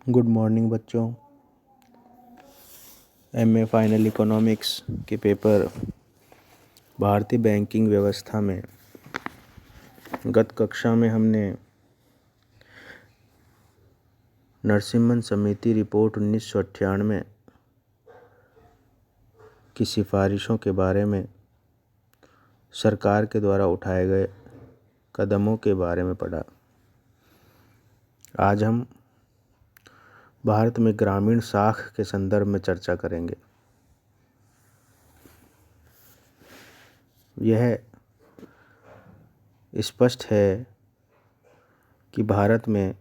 Good morning बच्चों। MA final economics के paper भारतीय बैंकिंग व्यवस्था में गत कक्षा में हमने नरसिम्हन समिति रिपोर्ट 1998 की सिफारिशों के बारे में सरकार के द्वारा उठाए गए कदमों के बारे में पढ़ा। आज हम भारत में ग्रामीण साख के संदर्भ में चर्चा करेंगे। यह स्पष्ट है कि भारत में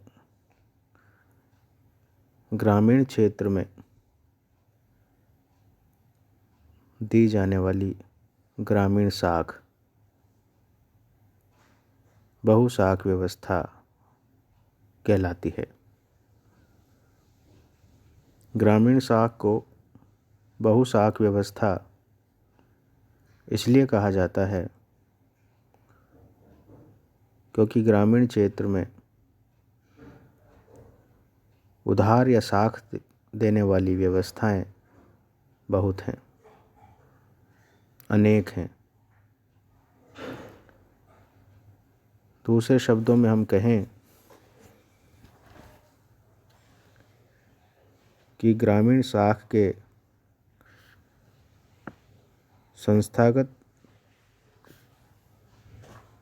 ग्रामीण क्षेत्र में दी जाने वाली ग्रामीण साख बहुसाख व्यवस्था कहलाती है। ग्रामीण साख को बहुसाख व्यवस्था इसलिए कहा जाता है क्योंकि ग्रामीण क्षेत्र में उधार या साख देने वाली व्यवस्थाएं बहुत हैं, अनेक हैं। दूसरे शब्दों में हम कहें कि ग्रामीण साख के संस्थागत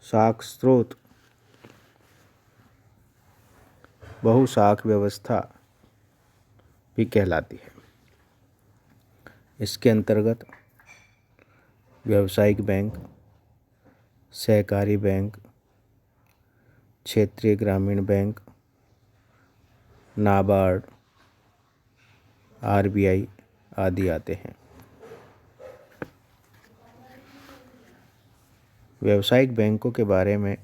साख स्रोत बहुसाख व्यवस्था भी कहलाती है। इसके अंतर्गत व्यावसायिक बैंक, सहकारी बैंक, क्षेत्रीय ग्रामीण बैंक, नाबार्ड, आरबीआई आदि आते हैं। व्यावसायिक बैंकों के बारे में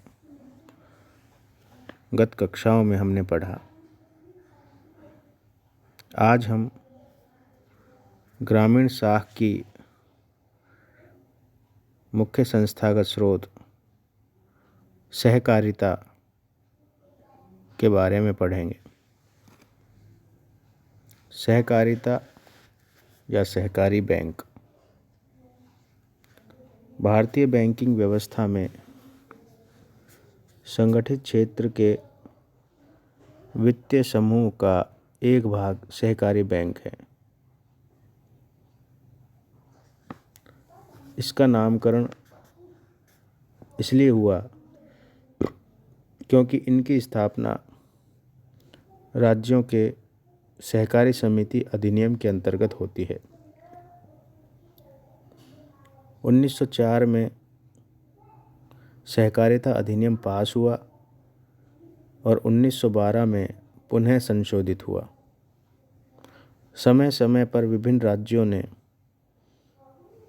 गत कक्षाओं में हमने पढ़ा। आज हम ग्रामीण साख की मुख्य संस्थागत स्रोत सहकारिता के बारे में पढ़ेंगे। सहकारिता या सहकारी बैंक भारतीय बैंकिंग व्यवस्था में संगठित क्षेत्र के वित्तीय समूह का एक भाग सहकारी बैंक है। इसका नामकरण इसलिए हुआ क्योंकि इनकी स्थापना राज्यों के सहकारी समिति अधिनियम के अंतर्गत होती है। 1904 में सहकारिता अधिनियम पास हुआ और 1912 में पुनः संशोधित हुआ। समय समय पर विभिन्न राज्यों ने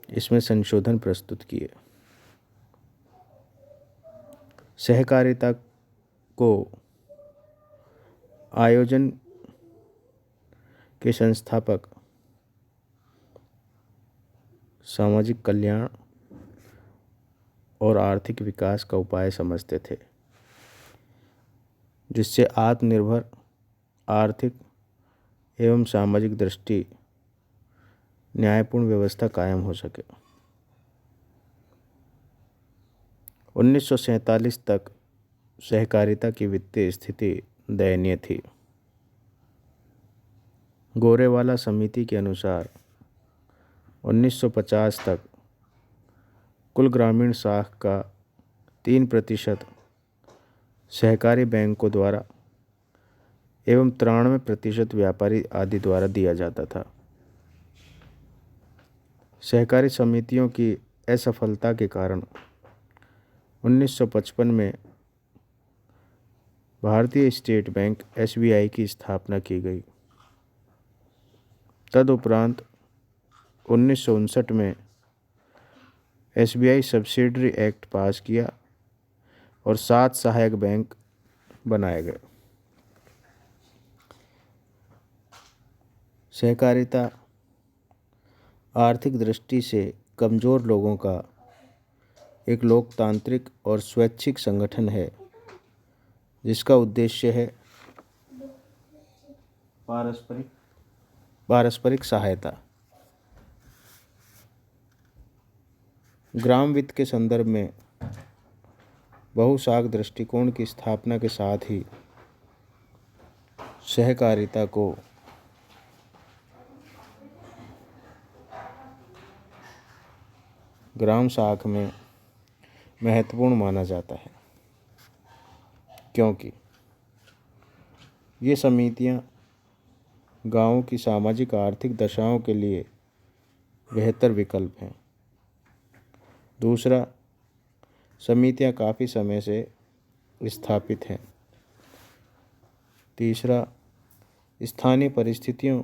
इसमें संशोधन प्रस्तुत किए। सहकारिता को आयोजन के संस्थापक सामाजिक कल्याण और आर्थिक विकास का उपाय समझते थे, जिससे आत्मनिर्भर आर्थिक एवं सामाजिक दृष्टि न्यायपूर्ण व्यवस्था कायम हो सके। 1947 तक सहकारिता की वित्तीय स्थिति दयनीय थी। गोरेवाला समिति के अनुसार 1950 तक कुल ग्रामीण साख का 3% सहकारी बैंकों द्वारा एवं 93% व्यापारी आदि द्वारा दिया जाता था। सहकारी समितियों की असफलता के कारण 1955 में भारतीय स्टेट बैंक SBI की स्थापना की गई। तदुपरांत 1959 में SBI सब्सिडरी एक्ट पास किया और 7 सहायक बैंक बनाए गए। सहकारिता आर्थिक दृष्टि से कमज़ोर लोगों का एक लोकतांत्रिक और स्वैच्छिक संगठन है, जिसका उद्देश्य है पारस्परिक सहायता। ग्राम वित्त के संदर्भ में बहुशाख दृष्टिकोण की स्थापना के साथ ही सहकारिता को ग्राम शाख में महत्वपूर्ण माना जाता है, क्योंकि ये समितियां गांवों की सामाजिक आर्थिक दशाओं के लिए बेहतर विकल्प हैं। दूसरा, समितियां काफ़ी समय से स्थापित हैं। तीसरा, स्थानीय परिस्थितियों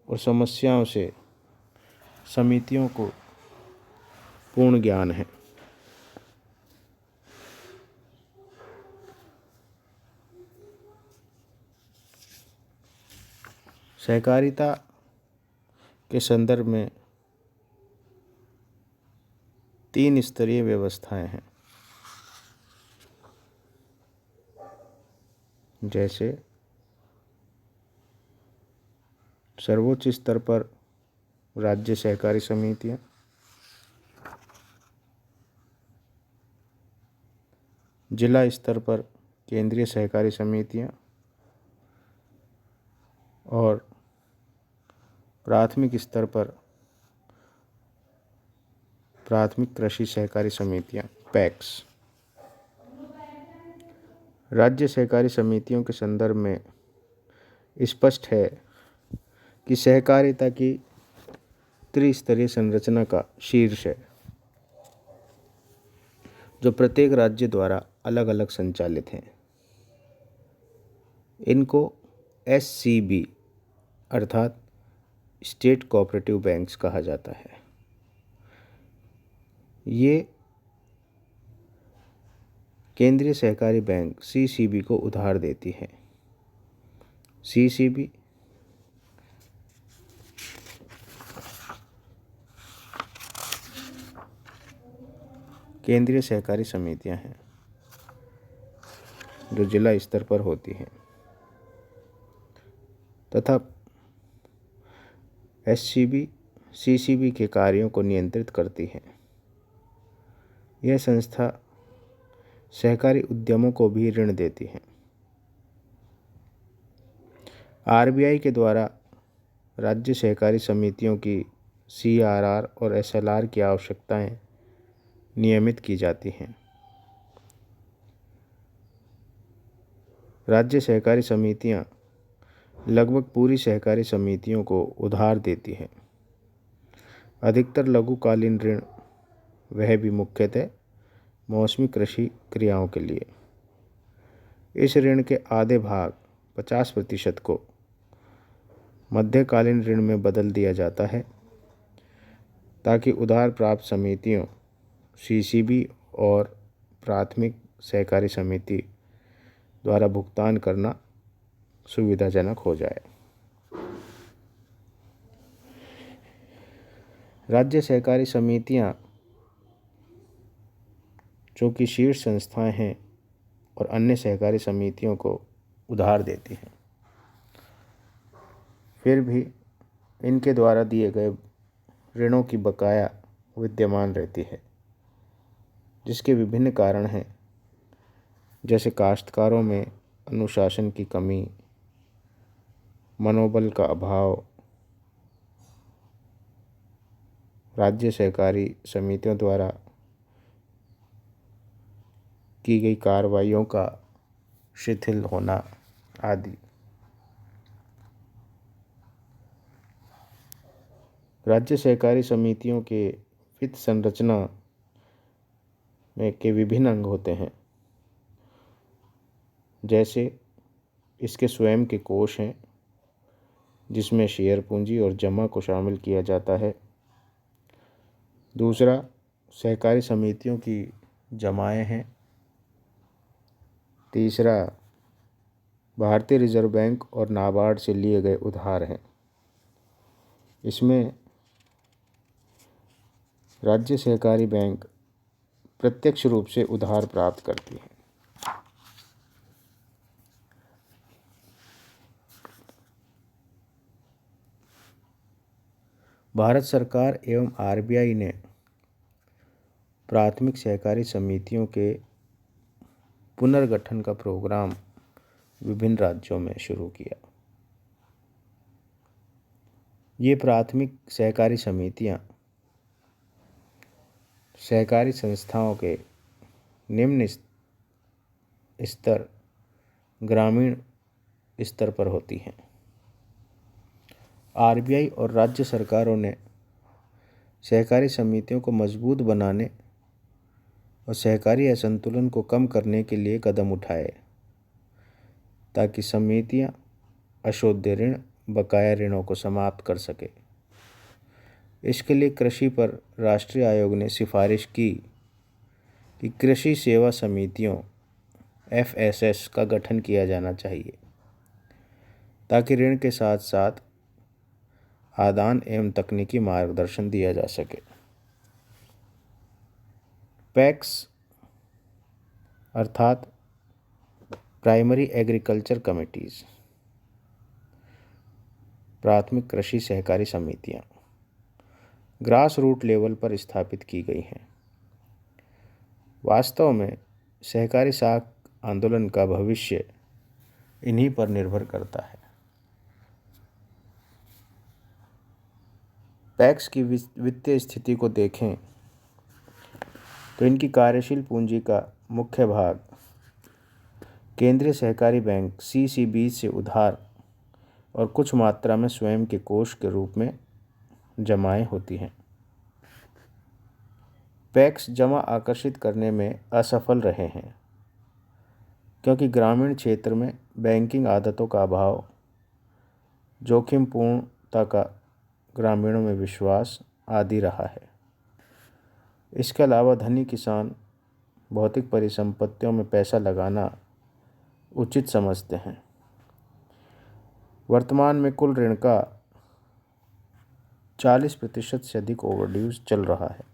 और समस्याओं से समितियों को पूर्ण ज्ञान है। सहकारिता के संदर्भ में 3 स्तरीय व्यवस्थाएं हैं, जैसे सर्वोच्च स्तर पर राज्य सहकारी समितियां, जिला स्तर पर केंद्रीय सहकारी समितियां और प्राथमिक स्तर पर प्राथमिक कृषि सहकारी समितियां पैक्स। राज्य सहकारी समितियों के संदर्भ में स्पष्ट है कि सहकारिता की त्रिस्तरीय संरचना का शीर्ष है, जो प्रत्येक राज्य द्वारा अलग अलग संचालित हैं। इनको SCB अर्थात स्टेट कोऑपरेटिव बैंक्स कहा जाता है। ये केंद्रीय सहकारी बैंक CCB को उधार देती है। CCB केंद्रीय सहकारी समितियां हैं जो जिला स्तर पर होती हैं, तथा SCB CCB के कार्यों को नियंत्रित करती है। यह संस्था सहकारी उद्यमों को भी ऋण देती है। RBI के द्वारा राज्य सहकारी समितियों की CRR और SLR की आवश्यकताएं नियमित की जाती हैं। राज्य सहकारी समितियां लगभग पूरी सहकारी समितियों को उधार देती हैं। अधिकतर लघुकालीन ऋण, वह भी मुख्यतः मौसमी कृषि क्रियाओं के लिए। इस ऋण के आधे भाग 50% को मध्यकालीन ऋण में बदल दिया जाता है, ताकि उधार प्राप्त समितियों CCB और प्राथमिक सहकारी समिति द्वारा भुगतान करना सुविधाजनक हो जाए। राज्य सहकारी समितियां, जो कि शीर्ष संस्थाएं हैं और अन्य सहकारी समितियों को उधार देती हैं, फिर भी इनके द्वारा दिए गए ऋणों की बकाया विद्यमान रहती है, जिसके विभिन्न कारण हैं, जैसे काश्तकारों में अनुशासन की कमी, मनोबल का अभाव, राज्य सहकारी समितियों द्वारा की गई कार्रवाइयों का शिथिल होना आदि। राज्य सहकारी समितियों के वित्त संरचना में के विभिन्न अंग होते हैं, जैसे इसके स्वयं के कोष हैं, जिसमें शेयर पूंजी और जमा को शामिल किया जाता है। दूसरा, सहकारी समितियों की जमाएं हैं। तीसरा, भारतीय रिजर्व बैंक और नाबार्ड से लिए गए उधार हैं। इसमें राज्य सहकारी बैंक प्रत्यक्ष रूप से उधार प्राप्त करती है। भारत सरकार एवं आरबीआई ने प्राथमिक सहकारी समितियों के पुनर्गठन का प्रोग्राम विभिन्न राज्यों में शुरू किया। ये प्राथमिक सहकारी समितियां सहकारी संस्थाओं के निम्न स्तर ग्रामीण स्तर पर होती हैं। आरबीआई और राज्य सरकारों ने सहकारी समितियों को मजबूत बनाने और सहकारी असंतुलन को कम करने के लिए कदम उठाए ताकि समितियां अशोध्य ऋण, बकाया ऋणों को समाप्त कर सके। इसके लिए कृषि पर राष्ट्रीय आयोग ने सिफारिश की कि कृषि सेवा समितियों एफएसएस का गठन किया जाना चाहिए ताकि ऋण के साथ साथ आदान एवं तकनीकी मार्गदर्शन दिया जा सके। पैक्स अर्थात प्राइमरी एग्रीकल्चर कमिटीज़, प्राथमिक कृषि सहकारी समितियां ग्रास रूट लेवल पर स्थापित की गई हैं। वास्तव में सहकारी साख आंदोलन का भविष्य इन्हीं पर निर्भर करता है। पैक्स की वित्तीय स्थिति को देखें तो इनकी कार्यशील पूंजी का मुख्य भाग केंद्रीय सहकारी बैंक सीसीबी से उधार और कुछ मात्रा में स्वयं के कोष के रूप में जमाएं होती हैं। पैक्स जमा आकर्षित करने में असफल रहे हैं क्योंकि ग्रामीण क्षेत्र में बैंकिंग आदतों का अभाव, जोखिमपूर्णता का ग्रामीणों में विश्वास आदि रहा है। इसके अलावा धनी किसान भौतिक परिसंपत्तियों में पैसा लगाना उचित समझते हैं। वर्तमान में कुल ऋण का 40% से अधिक ओवरड्यूज चल रहा है।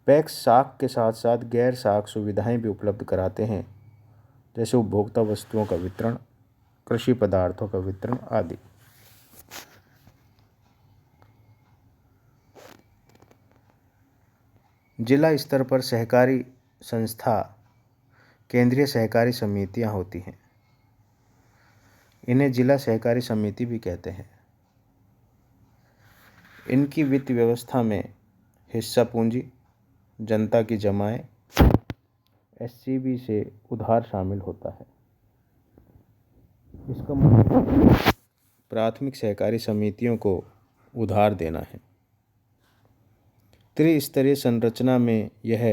पैक्स साख के साथ साथ गैर साख सुविधाएं भी उपलब्ध कराते हैं, जैसे उपभोक्ता वस्तुओं का वितरण, कृषि पदार्थों का वितरण आदि। जिला स्तर पर सहकारी संस्था केंद्रीय सहकारी समितियां होती हैं। इन्हें जिला सहकारी समिति भी कहते हैं। इनकी वित्त व्यवस्था में हिस्सा पूंजी, जनता की जमाएं, एससीबी से उधार शामिल होता है। इसका मतलब प्राथमिक सहकारी समितियों को उधार देना है। त्रिस्तरीय संरचना में यह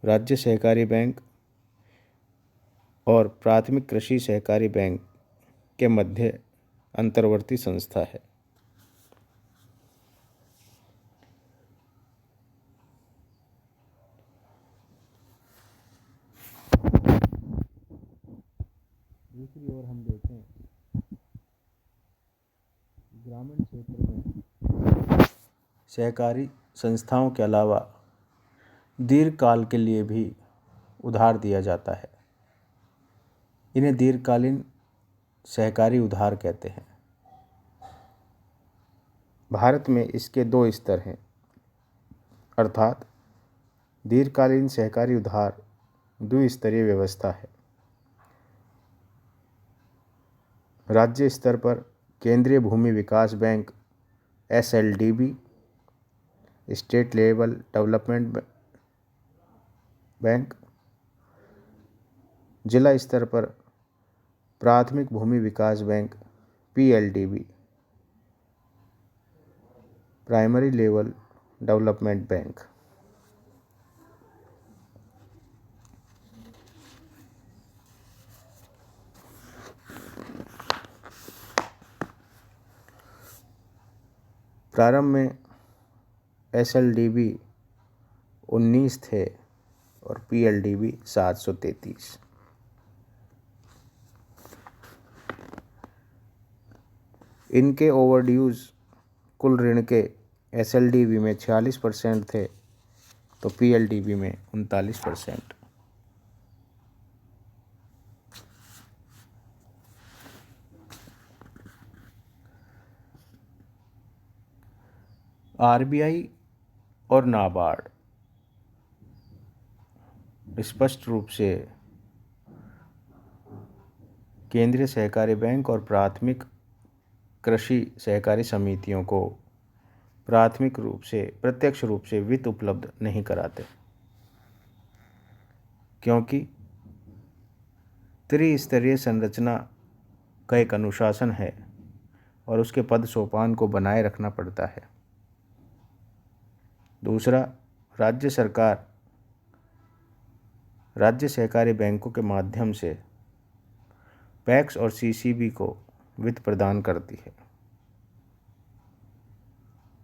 राज्य सहकारी बैंक और प्राथमिक कृषि सहकारी बैंक के मध्य अंतर्वर्ती संस्था है। दूसरी ओर हम देखें, ग्रामीण क्षेत्र में सहकारी संस्थाओं के अलावा दीर्घकाल के लिए भी उधार दिया जाता है। इन्हें दीर्घकालीन सहकारी उधार कहते हैं। भारत में इसके 2 स्तर हैं, अर्थात दीर्घकालीन सहकारी उधार द्विस्तरीय व्यवस्था है। राज्य स्तर पर केंद्रीय भूमि विकास bank SLDB, state level development bank, जिला स्तर पर प्राथमिक भूमि विकास bank PLDB, primary level development bank. प्रारंभ में एसएलडीबी 19 थे और पीएलडीबी 733। इनके ओवरड्यूज कुल ऋण के एसएलडीबी में 46% थे तो पीएलडीबी में 39%। आरबीआई और नाबार्ड स्पष्ट रूप से केंद्रीय सहकारी बैंक और प्राथमिक कृषि सहकारी समितियों को प्रत्यक्ष रूप से वित्त उपलब्ध नहीं कराते, क्योंकि त्रिस्तरीय संरचना का एक अनुशासन है और उसके पद सोपान को बनाए रखना पड़ता है। दूसरा, राज्य सरकार राज्य सहकारी बैंकों के माध्यम से पैक्स और सीसीबी को वित्त प्रदान करती है।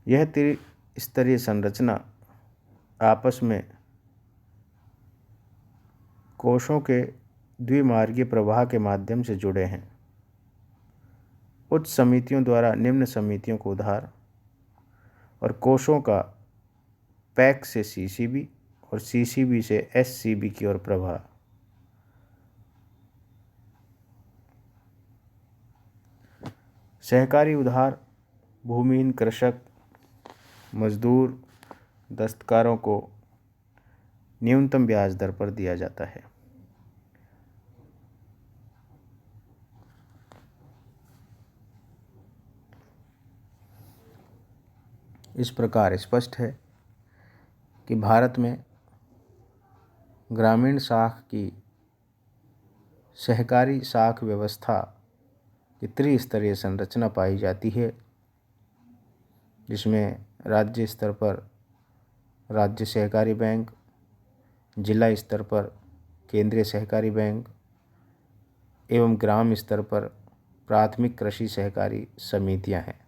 यह त्रिस्तरीय संरचना आपस में कोषों के द्विमार्गीय प्रवाह के माध्यम से जुड़े हैं। उच्च समितियों द्वारा निम्न समितियों को उधार और कोषों का पैक्स से सीसीबी और सीसीबी से एससीबी की ओर प्रवाह। सहकारी उधार भूमिहीन कृषक, मजदूर, दस्तकारों को न्यूनतम ब्याज दर पर दिया जाता है। इस प्रकार स्पष्ट है कि भारत में ग्रामीण शाख की सहकारी शाख व्यवस्था की त्रिस्तरीय संरचना पाई जाती है, जिसमें राज्य स्तर पर राज्य सहकारी बैंक, जिला स्तर पर केंद्रीय सहकारी बैंक एवं ग्राम स्तर पर प्राथमिक कृषि सहकारी समितियां हैं।